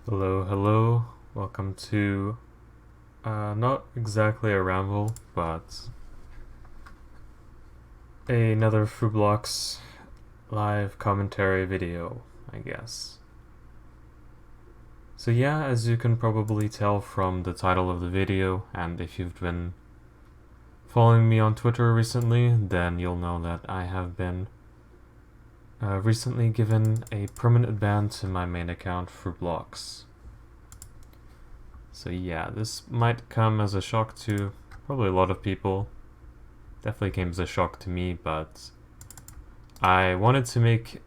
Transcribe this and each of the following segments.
Hello, hello. Welcome to not exactly a ramble, but another Frublocks live commentary video, I guess. So yeah, as you can probably tell from the title of the video, and if you've been following me on Twitter recently, then you'll know that I have been recently given a permanent ban to my main account, Frublocks. So yeah, this might come as a shock to probably a lot of people. Definitely came as a shock to me, but I wanted to make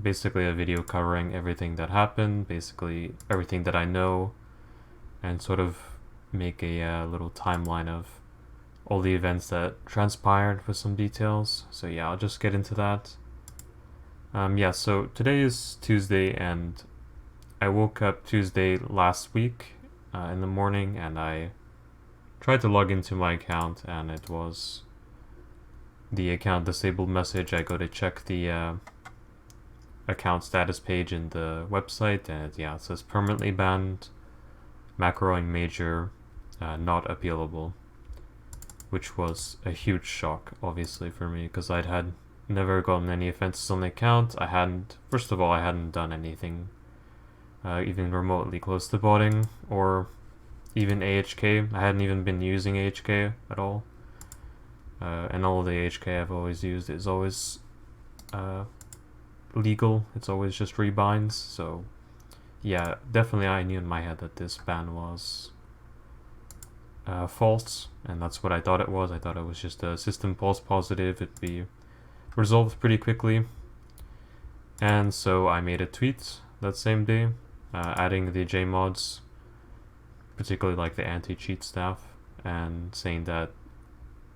basically a video covering everything that happened, basically everything that I know, and sort of make a little timeline of all the events that transpired with some details. So yeah, I'll just get into that. Yeah, so today is Tuesday, and I woke up Tuesday last week in the morning, and I tried to log into my account, and it was the account disabled message. I go to check the account status page in the website, and it says permanently banned, macroing major, not appealable, which was a huge shock, obviously, for me, because I'd had never gotten any offenses on the account. First of all, I hadn't done anything even remotely close to botting, or even AHK. I hadn't even been using AHK at all. And all of the AHK I've always used is always legal. It's always just rebinds. So yeah, definitely I knew in my head that this ban was false, and that's what I thought it was. I thought it was just a system false positive. It'd be resolved pretty quickly. And so I made a tweet that same day, adding the JMods, particularly like the anti-cheat staff, and saying that,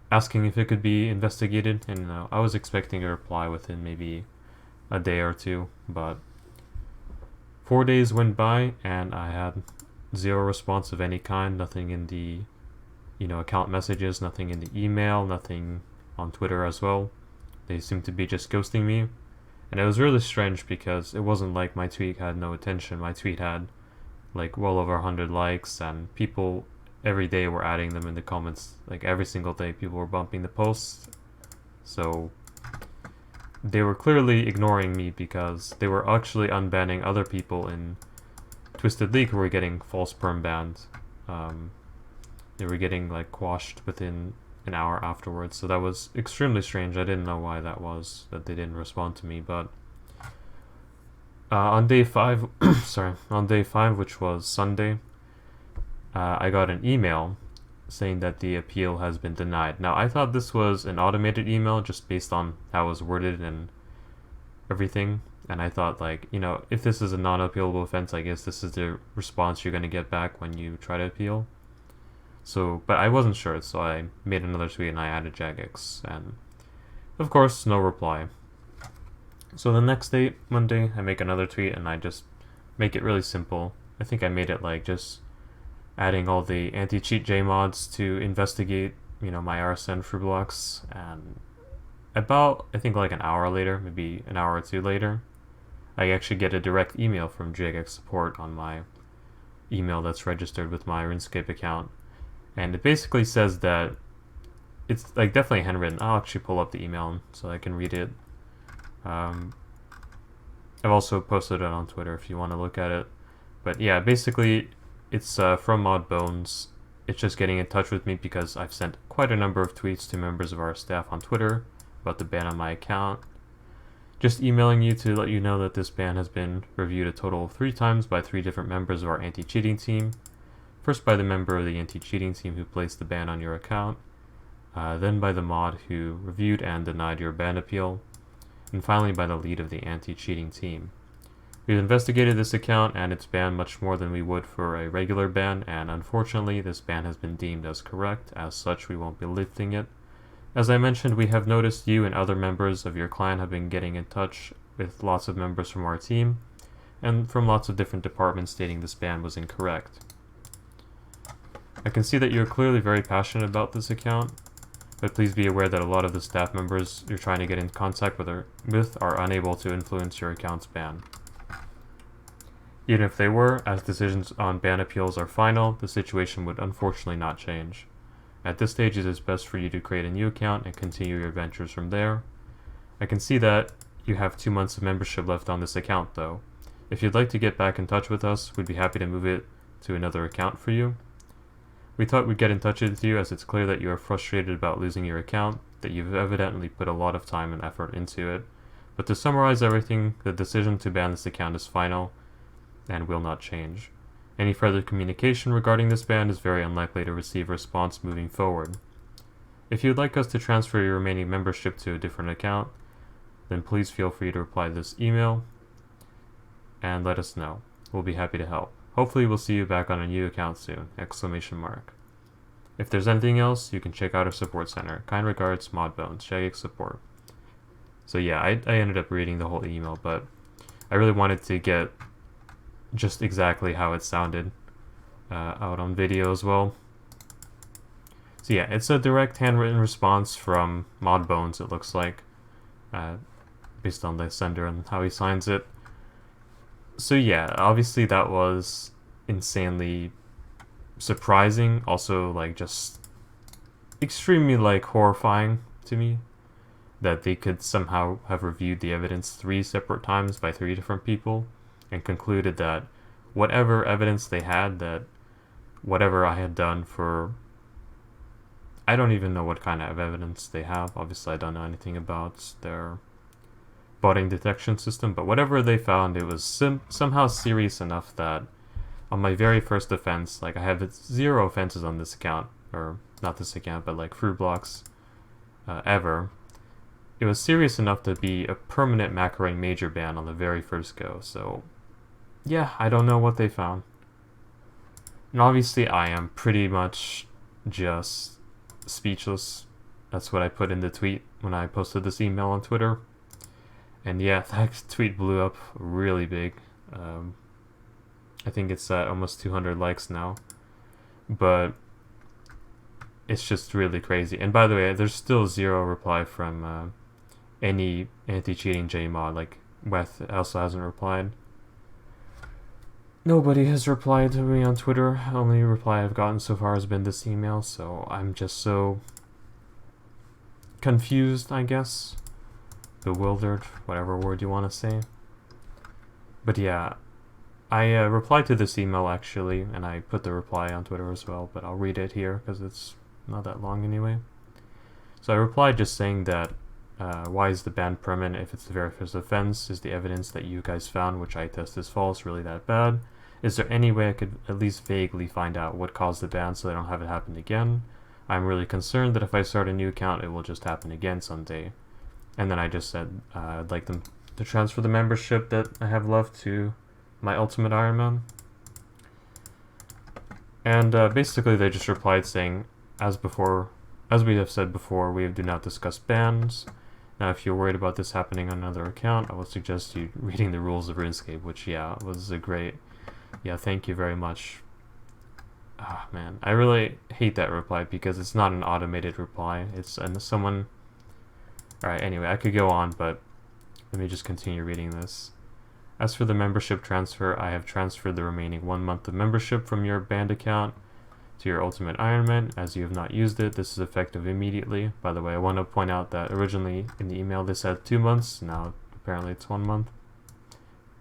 asking if it could be investigated. And I was expecting a reply within maybe a day or two, but 4 days went by and I had zero response of any kind. Nothing in the account messages, nothing in the email, nothing on Twitter as well. They seemed to be just ghosting me, and it was really strange because it wasn't like my tweet had no attention. My tweet had like well over 100 likes, and people every day were adding them in the comments. Like every single day people were bumping the posts. So they were clearly ignoring me because they were actually unbanning other people in Twisted League who were getting false perm banned. They were getting like quashed within an hour afterwards. So that was extremely strange. I didn't know why that was, that they didn't respond to me. But on day 5 on day 5, which was Sunday, I got an email saying that the appeal has been denied. Now, I thought this was an automated email just based on how it was worded and everything. And I thought, like, if this is a non-appealable offense, I guess this is the response you're going to get back when you try to appeal. So, but I wasn't sure, so I made another tweet and I added Jagex, and of course, no reply. So the next day, Monday, I make another tweet and I just make it really simple. I think I made it like just adding all the anti-cheat JMods to investigate, my RSN Frublocks. And about, I think like an hour later, maybe an hour or two later, I actually get a direct email from Jagex support on my email that's registered with my RuneScape account. And it basically says that it's like definitely handwritten. I'll actually pull up the email so I can read it. I've also posted it on Twitter if you want to look at it. But yeah, basically it's from ModBones. It's just getting in touch with me because I've sent quite a number of tweets to members of our staff on Twitter about the ban on my account. Just emailing you to let you know that this ban has been reviewed a total of 3 times by 3 different members of our anti-cheating team. First by the member of the anti-cheating team who placed the ban on your account, then by the mod who reviewed and denied your ban appeal, and finally by the lead of the anti-cheating team. We've investigated this account and its ban much more than we would for a regular ban, and unfortunately this ban has been deemed as correct. As such, we won't be lifting it. As I mentioned, we have noticed you and other members of your clan have been getting in touch with lots of members from our team, and from lots of different departments stating this ban was incorrect. I can see that you're clearly very passionate about this account, but please be aware that a lot of the staff members you're trying to get in contact with are unable to influence your account's ban. Even if they were, as decisions on ban appeals are final, the situation would unfortunately not change. At this stage, it is best for you to create a new account and continue your adventures from there. I can see that you have 2 months of membership left on this account, though. If you'd like to get back in touch with us, we'd be happy to move it to another account for you. We thought we'd get in touch with you as it's clear that you are frustrated about losing your account, that you've evidently put a lot of time and effort into it. But to summarize everything, the decision to ban this account is final and will not change. Any further communication regarding this ban is very unlikely to receive a response moving forward. If you'd like us to transfer your remaining membership to a different account, then please feel free to reply to this email and let us know. We'll be happy to help. Hopefully we'll see you back on a new account soon! ! If there's anything else, you can check out our support center. Kind regards, Modbones, Jagex Support. So yeah, I ended up reading the whole email, but I really wanted to get just exactly how it sounded out on video as well. So yeah, it's a direct handwritten response from Modbones, it looks like, based on the sender and how he signs it. So yeah, obviously that was insanely surprising, also like just extremely like horrifying to me that they could somehow have reviewed the evidence 3 separate times by 3 different people and concluded that whatever evidence they had, that whatever I had done for, I don't even know what kind of evidence they have. Obviously I don't know anything about their botting detection system, but whatever they found, it was somehow serious enough that on my very first offense, like I have 0 offenses on this account, or not this account, but like Fruit Blocks ever. It was serious enough to be a permanent macroing major ban on the very first go, so yeah, I don't know what they found. And obviously I am pretty much just speechless. That's what I put in the tweet when I posted this email on Twitter. And yeah, that tweet blew up really big. I think it's at almost 200 likes now. But it's just really crazy. And by the way, there's still 0 reply from any anti-cheating JMod. Like, Weth also hasn't replied. Nobody has replied to me on Twitter. The only reply I've gotten so far has been this email, so I'm just so confused, I guess. Bewildered, whatever word you want to say. But yeah, I replied to this email actually, and I put the reply on Twitter as well, but I'll read it here because it's not that long anyway. So I replied just saying that why is the ban permanent if it's the very first offense? Is the evidence that you guys found, which I test is false, really that bad? Is there any way I could at least vaguely find out what caused the ban so I don't have it happen again? I'm really concerned that if I start a new account, it will just happen again someday. And then I just said I'd like them to transfer the membership that I have left to my Ultimate Iron Man. And basically they just replied saying, as we have said before, we do not discuss bans. Now if you're worried about this happening on another account, I would suggest you reading the rules of RuneScape, which yeah, was a great, yeah, thank you very much. Ah man, I really hate that reply because it's not an automated reply. It's someone. Alright, anyway, I could go on, but let me just continue reading this. As for the membership transfer, I have transferred the remaining 1 month of membership from your banned account to your Ultimate Iron Man. As you have not used it, this is effective immediately. By the way, I want to point out that originally in the email they said 2 months, now apparently it's 1 month.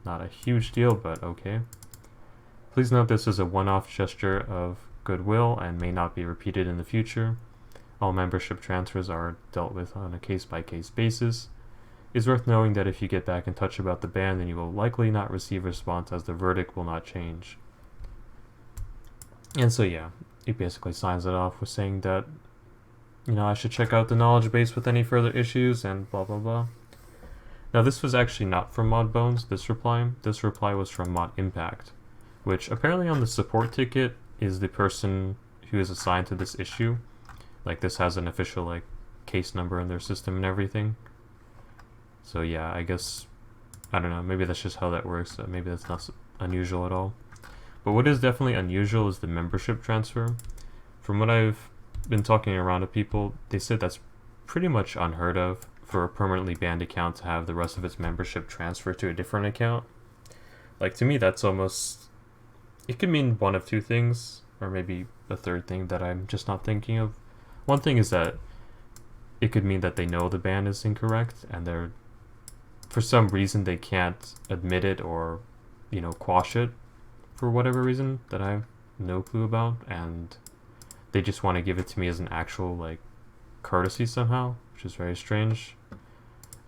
Not a huge deal, but okay. Please note this is a one-off gesture of goodwill and may not be repeated in the future. All membership transfers are dealt with on a case-by-case basis. It is worth knowing that if you get back in touch about the ban, then you will likely not receive a response as the verdict will not change. And so yeah, he basically signs it off with saying that, you know, I should check out the knowledge base with any further issues and blah blah blah. Now this was actually not from Modbones, this reply. This reply was from Mod Impact, which apparently on the support ticket is the person who is assigned to this issue. Like this has an official like case number in their system and everything. So yeah, I guess, I don't know, maybe that's just how that works. Maybe that's not unusual at all. But what is definitely unusual is the membership transfer. From what I've been talking around to people, they said that's pretty much unheard of for a permanently banned account to have the rest of its membership transfer to a different account. Like, to me, that's almost... It could mean one of two things, or maybe a third thing that I'm just not thinking of. One thing is that it could mean that they know the ban is incorrect, and they're... For some reason, they can't admit it or, quash it for whatever reason that I have no clue about, and they just want to give it to me as an actual, like, courtesy somehow, which is very strange.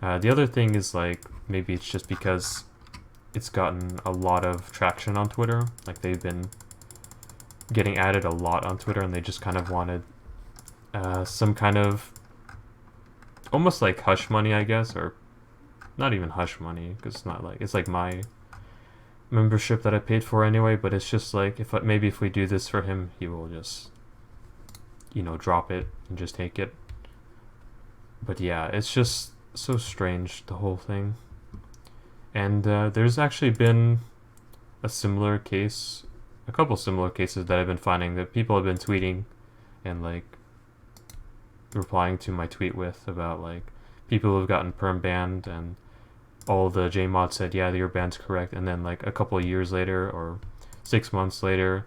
The other thing is, like, maybe it's just because it's gotten a lot of traction on Twitter. Like, they've been getting added a lot on Twitter, and they just kind of wanted some kind of almost like hush money, I guess, or not even hush money, because it's not like, it's like my membership that I paid for anyway, but it's just like, maybe if we do this for him, he will just, drop it and just take it. But yeah, it's just so strange, the whole thing. And there's actually been a couple similar cases that I've been finding that people have been tweeting and, like, replying to my tweet with about, like, people who have gotten perm banned, and all the JMods said, yeah, your ban's correct, and then, like, a couple of years later or 6 months later,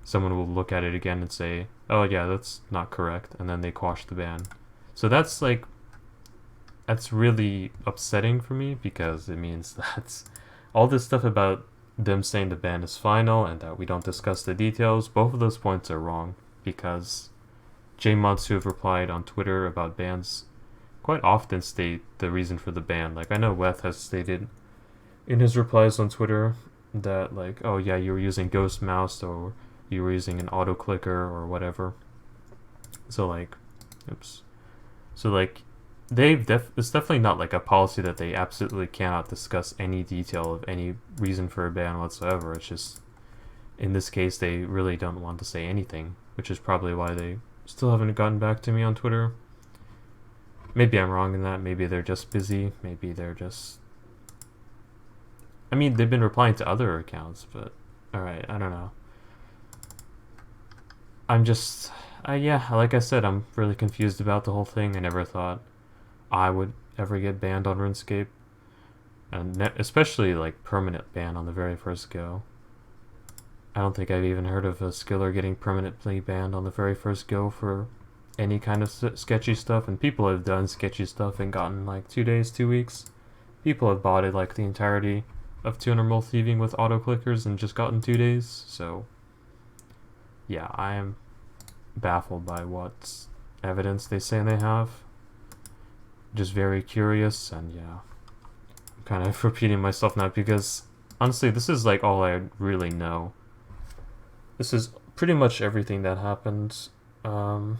someone will look at it again and say, oh yeah, that's not correct, and then they quash the ban. So that's really upsetting for me, because it means that all this stuff about them saying the ban is final and that we don't discuss the details, both of those points are wrong, because JMods who have replied on Twitter about bans quite often state the reason for the ban. Like, I know Weth has stated in his replies on Twitter that, like, oh yeah, you were using Ghost Mouse, or you were using an auto clicker or whatever. So, like, it's definitely not like a policy that they absolutely cannot discuss any detail of any reason for a ban whatsoever. It's just, in this case, they really don't want to say anything, which is probably why they still haven't gotten back to me on Twitter. Maybe I'm wrong in that. Maybe they're just busy. Maybe they're just... I mean, they've been replying to other accounts, but... Alright, I don't know. I'm just... yeah, like I said, I'm really confused about the whole thing. I never thought I would ever get banned on RuneScape. And especially, like, permanent ban on the very first go. I don't think I've even heard of a skiller getting permanently banned on the very first go for any kind of sketchy stuff. And people have done sketchy stuff and gotten, like, 2 days, 2 weeks. People have bought it, like, the entirety of 200 mil thieving with auto clickers and just gotten 2 days. So, yeah, I am baffled by what evidence they say they have. Just very curious, and yeah, I'm kind of repeating myself now, because honestly, this is, like, all I really know. This is pretty much everything that happened. And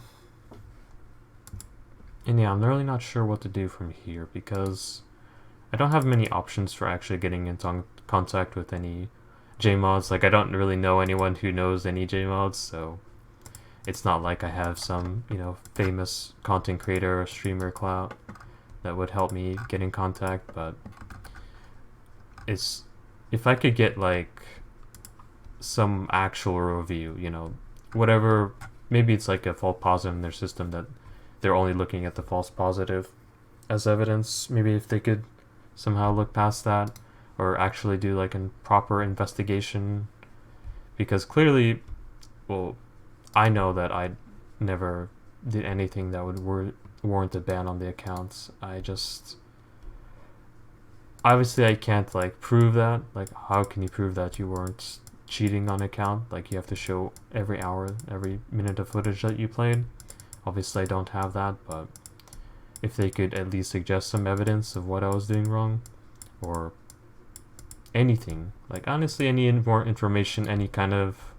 yeah, I'm really not sure what to do from here, because I don't have many options for actually getting into contact with any JMods. Like, I don't really know anyone who knows any JMods, so it's not like I have some, famous content creator or streamer clout that would help me get in contact. But if I could get, like, some actual review, whatever, maybe it's like a false positive in their system that they're only looking at the false positive as evidence. Maybe if they could somehow look past that, or actually do, like, a proper investigation, because clearly, well, I know that I never did anything that would warrant a ban on the accounts. Obviously I can't, like, prove that. Like, how can you prove that you weren't cheating on account? Like, you have to show every hour, every minute of footage that you played. Obviously I don't have that, but if they could at least suggest some evidence of what I was doing wrong, or anything, like, honestly, any more information, any kind of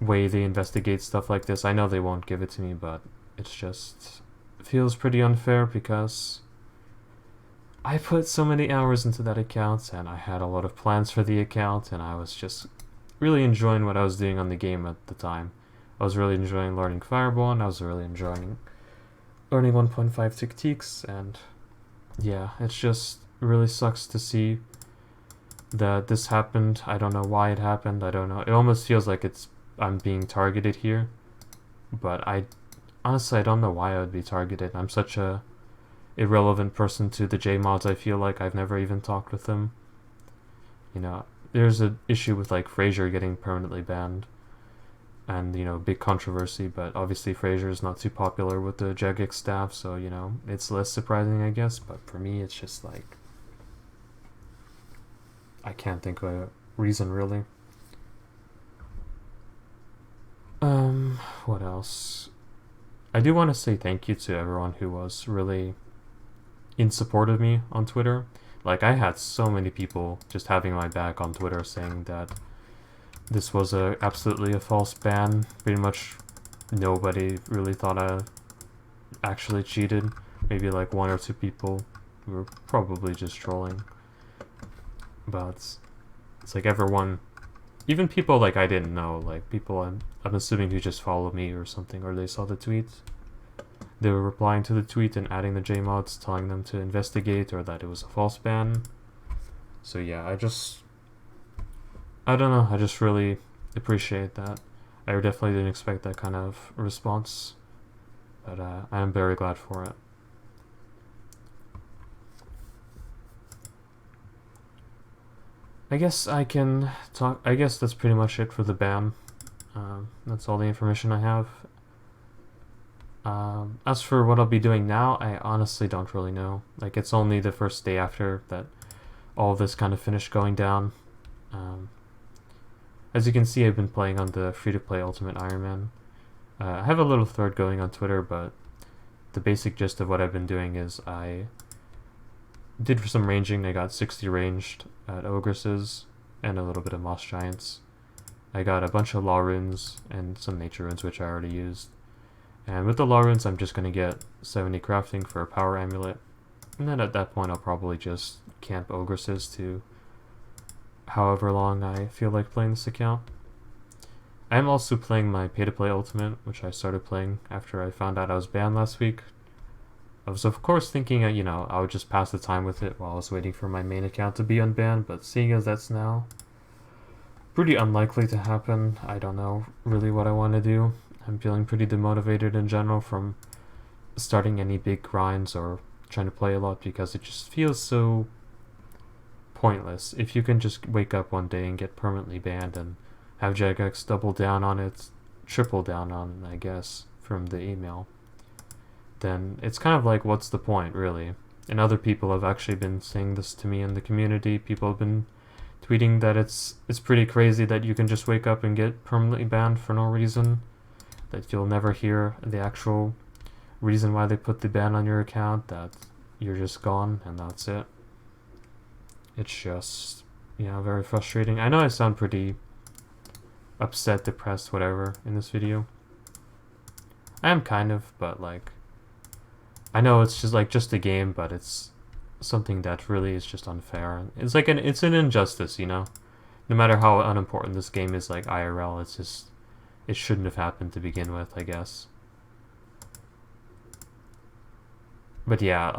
way they investigate stuff like this. I know they won't give it to me, but it's just feels pretty unfair, because I put so many hours into that account, and I had a lot of plans for the account, and I was just really enjoying what I was doing on the game at the time. I was really enjoying learning Fireball, and I was really enjoying learning 1.5 techniques, and yeah, it's just really sucks to see that this happened. I don't know why it happened. I don't know. It almost feels like I'm being targeted here, but honestly I don't know why I would be targeted. I'm such a irrelevant person to the JMods. I feel like I've never even talked with them. You know, there's an issue with like Fraser getting permanently banned, and you know, big controversy. But obviously, Fraser is not too popular with the Jagex staff, so you know, it's less surprising, I guess. But for me, it's just like I can't think of a reason really. What else? I do want to say thank you to everyone who was really in support of me on Twitter. Like, I had so many people just having my back on Twitter saying that this was absolutely a false ban. Pretty much nobody really thought I actually cheated. Maybe like one or two people who were probably just trolling. But it's like everyone, even people like I didn't know, like people I'm assuming who just followed me or something, or they saw the tweet. They were replying to the tweet and adding the JMods, telling them to investigate or that it was a false ban. So yeah, I don't know, I just really appreciate that. I definitely didn't expect that kind of response, but I am very glad for it. I guess I can talk. I guess that's pretty much it for the ban. That's all the information I have. As for what I'll be doing now, I honestly don't really know. Like, it's only the first day after that all this kind of finished going down. As you can see, I've been playing on the free-to-play Ultimate Iron Man. I have a little thread going on Twitter, but the basic gist of what I've been doing is I did for some ranging. I got 60 ranged at Ogresses and a little bit of Moss Giants. I got a bunch of Law Runes and some Nature Runes, which I already used. And with the Law Runes, I'm just going to get 70 crafting for a Power Amulet. And then at that point, I'll probably just camp Ogresses to however long I feel like playing this account. I am also playing my pay-to-play Ultimate, which I started playing after I found out I was banned last week. I was of course thinking, you know, I would just pass the time with it while I was waiting for my main account to be unbanned, but seeing as that's now pretty unlikely to happen, I don't know really what I want to do. I'm feeling pretty demotivated in general from starting any big grinds or trying to play a lot because it just feels so pointless. If you can just wake up one day and get permanently banned and have Jagex double down on it, triple down on it, I guess, from the email, then it's kind of like, what's the point, really? And other people have actually been saying this to me in the community. People have been tweeting that it's pretty crazy that you can just wake up and get permanently banned for no reason, that you'll never hear the actual reason why they put the ban on your account, that you're just gone and that's it. It's just, you know, very frustrating. I know I sound pretty upset, depressed, whatever in this video. I am kind of, but like, I know it's just a game, but it's something that really is just unfair. It's like it's an injustice, you know. No matter how unimportant this game is, like IRL, it's just, it shouldn't have happened to begin with, I guess. But yeah,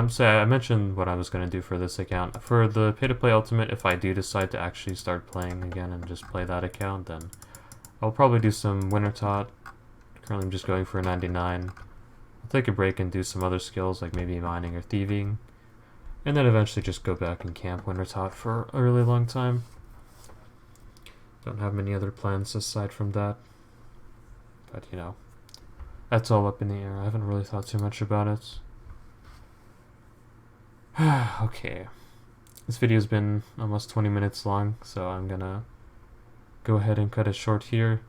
so I mentioned what I was gonna do for this account. For the pay-to-play Ultimate, if I do decide to actually start playing again and just play that account, then I'll probably do some Winter Tot. Currently, I'm just going for a 99. I'll take a break and do some other skills, like maybe mining or thieving, and then eventually just go back and camp Winter Tot for a really long time. Don't have many other plans aside from that, but you know, that's all up in the air. I haven't really thought too much about it. Okay, this video's been almost 20 minutes long, so I'm gonna go ahead and cut it short here.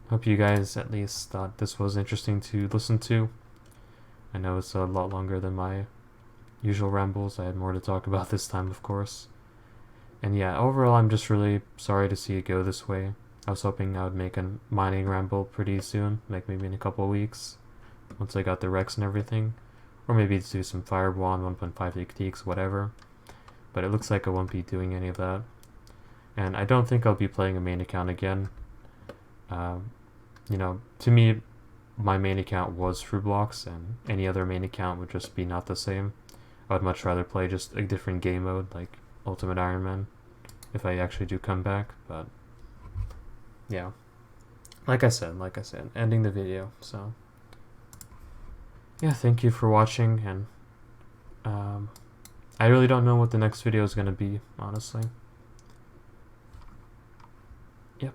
Hope you guys at least thought this was interesting to listen to. I know it's a lot longer than my usual rambles. I had more to talk about this time, of course. And yeah, overall, I'm just really sorry to see it go this way. I was hoping I would make a mining ramble pretty soon, like maybe in a couple of weeks, once I got the Rex and everything. Or maybe do some Fireball on 1.5 techniques, whatever. But it looks like I won't be doing any of that. And I don't think I'll be playing a main account again. You know, to me, my main account was Frublocks, and any other main account would just be not the same. I would much rather play just a different game mode, like Ultimate Iron Man, if I actually do come back, but yeah. Like I said, ending the video, so yeah, thank you for watching, and I really don't know what the next video is going to be, honestly. Yep.